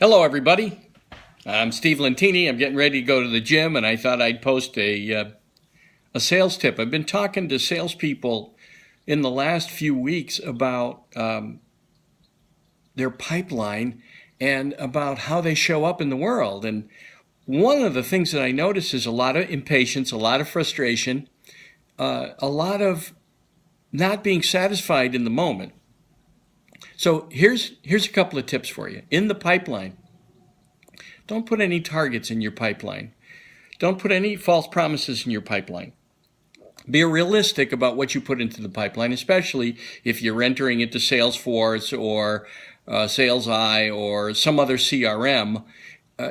Hello, everybody. I'm Steve Lentini. I'm getting ready to go to the gym, and I thought I'd post a sales tip. I've been talking to salespeople in the last few weeks about their pipeline and about how they show up in the world. And one of the things that I notice is a lot of impatience, a lot of frustration, a lot of not being satisfied in the moment. So here's a couple of tips for you. In the pipeline, don't put any targets in your pipeline. Don't put any false promises in your pipeline. Be realistic about what you put into the pipeline, especially if you're entering into Salesforce or SalesEye or some other CRM.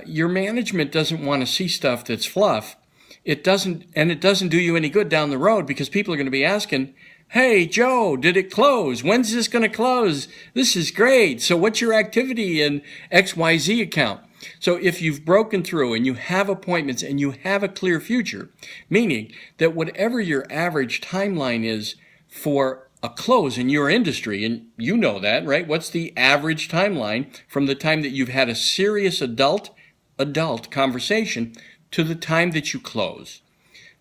Your management doesn't want to see stuff that's fluff. It doesn't do you any good down the road because people are going to be asking, "Hey, Joe, did it close? When's this going to close? This is great. So what's your activity in XYZ account?" So if you've broken through and you have appointments and you have a clear future, meaning that whatever your average timeline is for a close in your industry, and you know that, right? What's the average timeline from the time that you've had a serious adult conversation to the time that you close?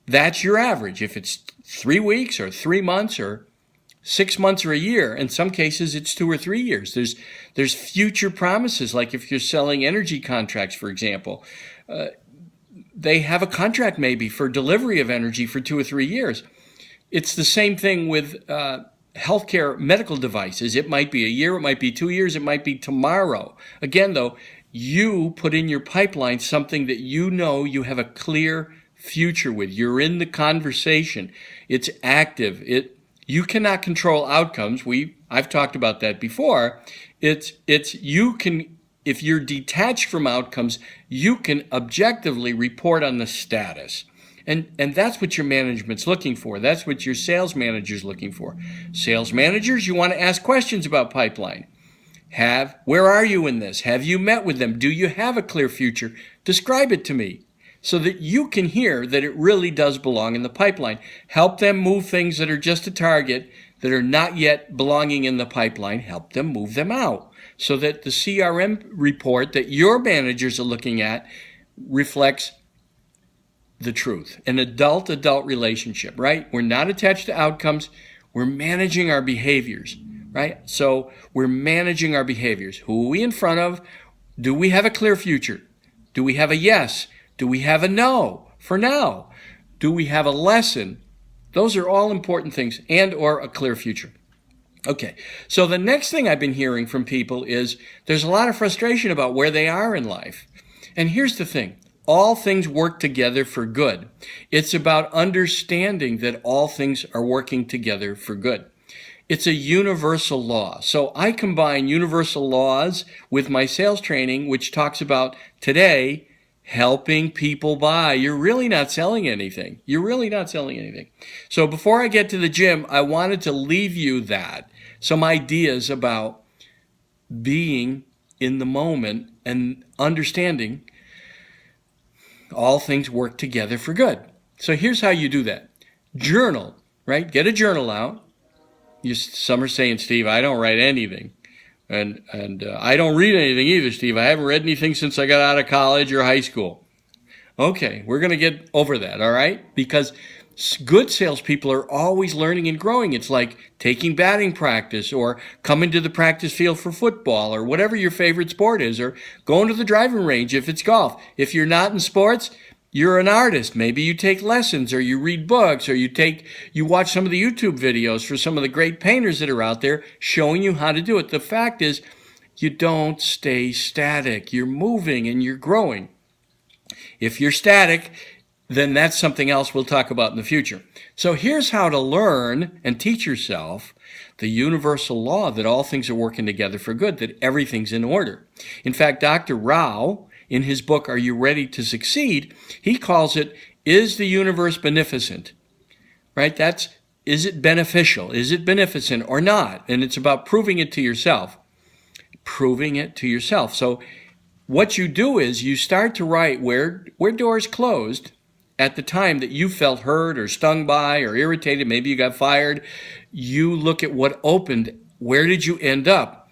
That's your average. If it's 3 weeks or 3 months or 6 months or a year, in some cases it's 2 or 3 years. There's future promises, like if you're selling energy contracts, for example. They have a contract maybe for delivery of energy for 2 or 3 years. It's the same thing with healthcare medical devices. It might be a year, it might be 2 years, it might be tomorrow. Again, though, you put in your pipeline something that you know you have a clear future with. You're in the conversation. It's active. You cannot control outcomes. I've talked about that before. You can, if you're detached from outcomes, you can objectively report on the status. And that's what your management's looking for. That's what your sales manager's looking for. Sales managers, you want to ask questions about pipeline. Where are you in this? Have you met with them? Do you have a clear future? Describe it to me, so that you can hear that it really does belong in the pipeline. Help them move things that are just a target, that are not yet belonging in the pipeline. Help them move them out so that the CRM report that your managers are looking at reflects the truth. An adult-adult relationship, right? We're not attached to outcomes. We're managing our behaviors, right? So we're managing our behaviors. Who are we in front of? Do we have a clear future? Do we have a yes? Do we have a no for now? Do we have a lesson? Those are all important things, and or a clear future. Okay, so the next thing I've been hearing from people is there's a lot of frustration about where they are in life. And here's the thing. All things work together for good. It's about understanding that all things are working together for good. It's a universal law. So I combine universal laws with my sales training, which talks about today helping people buy. You're really not selling anything. So before I get to the gym, I wanted to leave you some ideas about being in the moment and understanding all things work together for good. So here's how you do that. Journal, right? Get a journal out. Some are saying, "Steve, I don't write anything." And I don't read anything either, Steve. I haven't read anything since I got out of college or high school. Okay, we're going to get over that, all right? Because good salespeople are always learning and growing. It's like taking batting practice or coming to the practice field for football or whatever your favorite sport is, or going to the driving range if it's golf. If you're not in sports, you're an artist. Maybe you take lessons or you read books or you watch some of the YouTube videos for some of the great painters that are out there showing you how to do it. The fact is, you don't stay static. You're moving and you're growing. If you're static, then that's something else we'll talk about in the future. So here's how to learn and teach yourself the universal law that all things are working together for good, that everything's in order. In fact, Dr. Rao, in his book, Are You Ready to Succeed? He calls it, Is the Universe Beneficent? Right? Is it beneficial? Is it beneficent or not? And it's about proving it to yourself. So what you do is you start to write where doors closed at the time that you felt hurt or stung by or irritated. Maybe you got fired. You look at what opened. Where did you end up?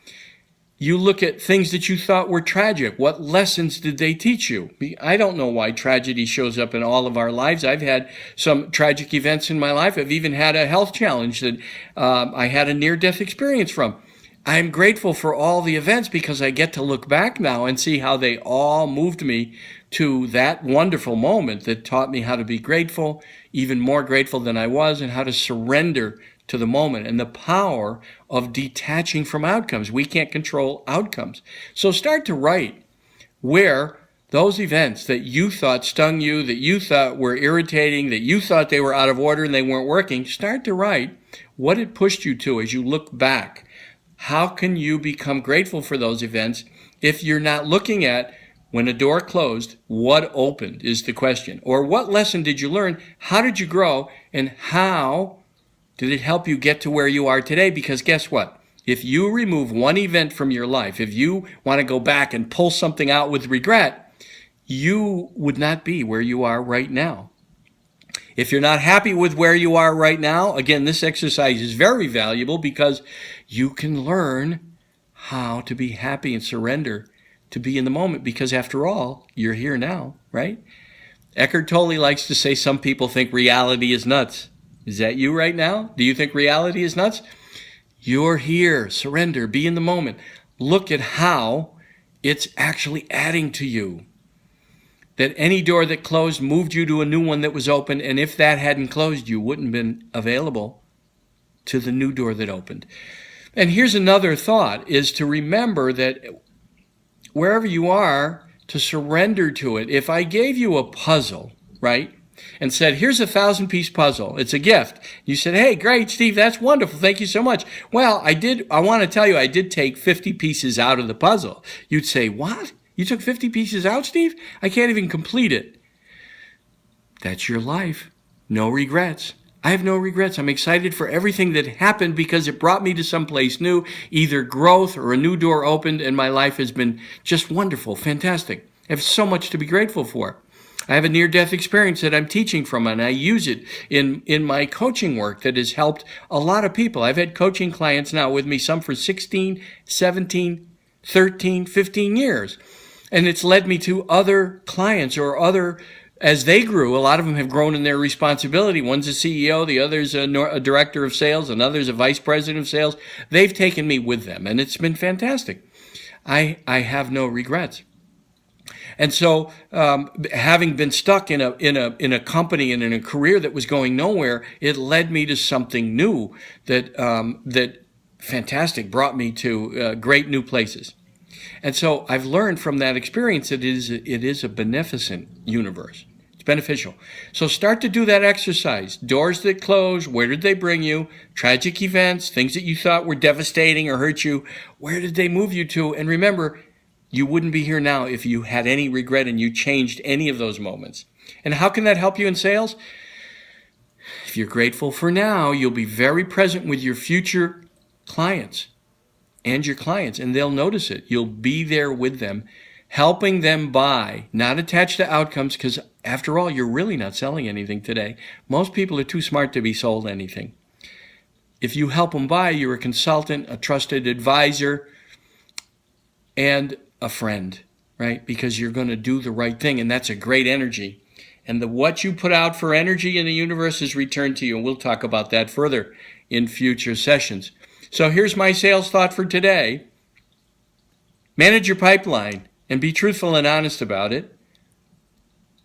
You look at things that you thought were tragic. What lessons did they teach you? I don't know why tragedy shows up in all of our lives. I've had some tragic events in my life. I've even had a health challenge that I had a near-death experience from. I'm grateful for all the events because I get to look back now and see how they all moved me to that wonderful moment that taught me how to be grateful, even more grateful than I was, and how to surrender to the moment and the power of detaching from outcomes. We can't control outcomes. So start to write where those events that you thought stung you, that you thought were irritating, that you thought they were out of order and they weren't working, start to write what it pushed you to as you look back. How can you become grateful for those events if you're not looking at when a door closed, what opened is the question. Or what lesson did you learn? How did you grow? And how did it help you get to where you are today? Because guess what? If you remove one event from your life, if you want to go back and pull something out with regret, you would not be where you are right now. If you're not happy with where you are right now, again, this exercise is very valuable because you can learn how to be happy and surrender to be in the moment, because after all, you're here now, right? Eckhart Tolle likes to say some people think reality is nuts. Is that you right now? Do you think reality is nuts? You're here. Surrender. Be in the moment. Look at how it's actually adding to you. That any door that closed moved you to a new one that was open, and if that hadn't closed, you wouldn't have been available to the new door that opened. And here's another thought, is to remember that wherever you are, to surrender to it. If I gave you a puzzle, right, and said, here's a 1,000-piece puzzle. It's a gift. You said, hey, great, Steve, that's wonderful. Thank you so much. Well, I want to tell you, I did take 50 pieces out of the puzzle. You'd say, what? You took 50 pieces out, Steve? I can't even complete it. That's your life. No regrets. I have no regrets. I'm excited for everything that happened because it brought me to someplace new, either growth or a new door opened, and my life has been just wonderful, fantastic. I have so much to be grateful for. I have a near-death experience that I'm teaching from, and I use it in my coaching work that has helped a lot of people. I've had coaching clients now with me, some for 16, 17, 13, 15 years. And it's led me to other clients or other, as they grew, a lot of them have grown in their responsibility. One's a CEO, the other's a director of sales, another's a vice president of sales. They've taken me with them, and it's been fantastic. I have no regrets. And so, having been stuck in a company and in a career that was going nowhere, it led me to something new that fantastic, brought me to great new places. And so I've learned from that experience that it is a beneficent universe. It's beneficial. So start to do that exercise. Doors that close, where did they bring you? Tragic events, things that you thought were devastating or hurt you, where did they move you to? And remember, you wouldn't be here now if you had any regret and you changed any of those moments. And how can that help you in sales? If you're grateful for now, you'll be very present with your future clients and your clients, and they'll notice it. You'll be there with them, helping them buy, not attached to outcomes, because after all, you're really not selling anything today. Most people are too smart to be sold anything. If you help them buy, you're a consultant, a trusted advisor, and a friend, right? Because you're going to do the right thing, and that's a great energy. And what you put out for energy in the universe is returned to you, and we'll talk about that further in future sessions. So here's my sales thought for today. Manage your pipeline and be truthful and honest about it,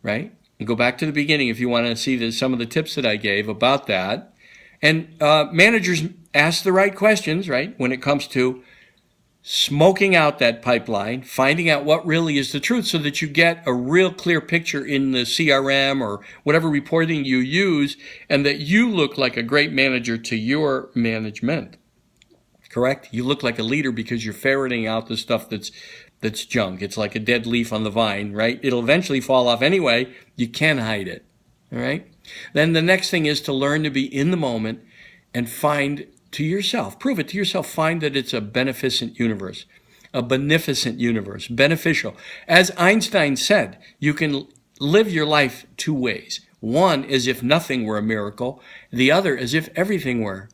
right? And go back to the beginning if you want to see some of the tips that I gave about that. And managers ask the right questions, right, when it comes to smoking out that pipeline, finding out what really is the truth so that you get a real clear picture in the CRM or whatever reporting you use, and that you look like a great manager to your management. Correct? You look like a leader because you're ferreting out the stuff that's junk. It's like a dead leaf on the vine, right? It'll eventually fall off anyway. You can't hide it. All right? Then the next thing is to learn to be in the moment and find to yourself, prove it to yourself, find that it's a beneficent universe, a beneficent universe, beneficial. As Einstein said, you can live your life two ways. One is if nothing were a miracle. The other is if everything were.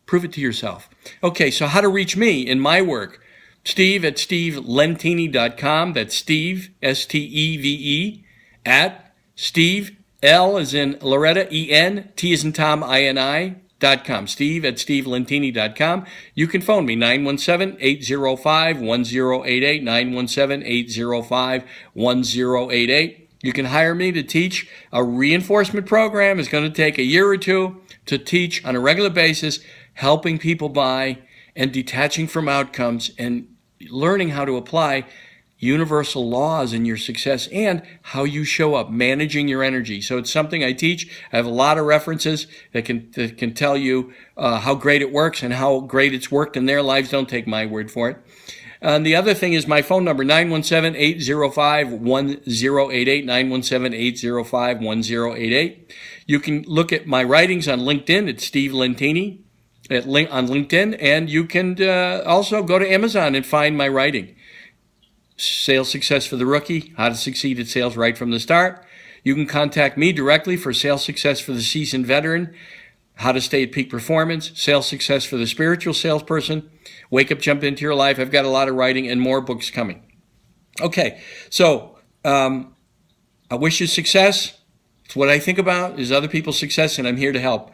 Prove it to yourself. Okay, so how to reach me in my work? Steve at stevelentini.com. That's Steve, S-T-E-V-E, at Steve, L as in Loretta, E-N, T as in Tom, I-N-I.com. Steve at stevelentini.com. You can phone me, 917-805-1088, 917-805-1088. You can hire me to teach a reinforcement program. It's going to take a year or two to teach on a regular basis, helping people by and detaching from outcomes and learning how to apply universal laws in your success and how you show up, managing your energy. So it's something I teach. I have a lot of references that can tell you how great it works and how great it's worked in their lives. Don't take my word for it. And the other thing is my phone number, 917-805-1088, 917-805-1088. You can look at my writings on LinkedIn at Steve Lentini on LinkedIn, and you can also go to Amazon and find my writing. Sales Success for the Rookie, How to Succeed at Sales Right from the Start. You can contact me directly for Sales Success for the Seasoned Veteran, How to Stay at Peak Performance, Sales Success for the Spiritual Salesperson, Wake Up, Jump Into Your Life. I've got a lot of writing and more books coming. Okay, so I wish you success. It's what I think about is other people's success, and I'm here to help.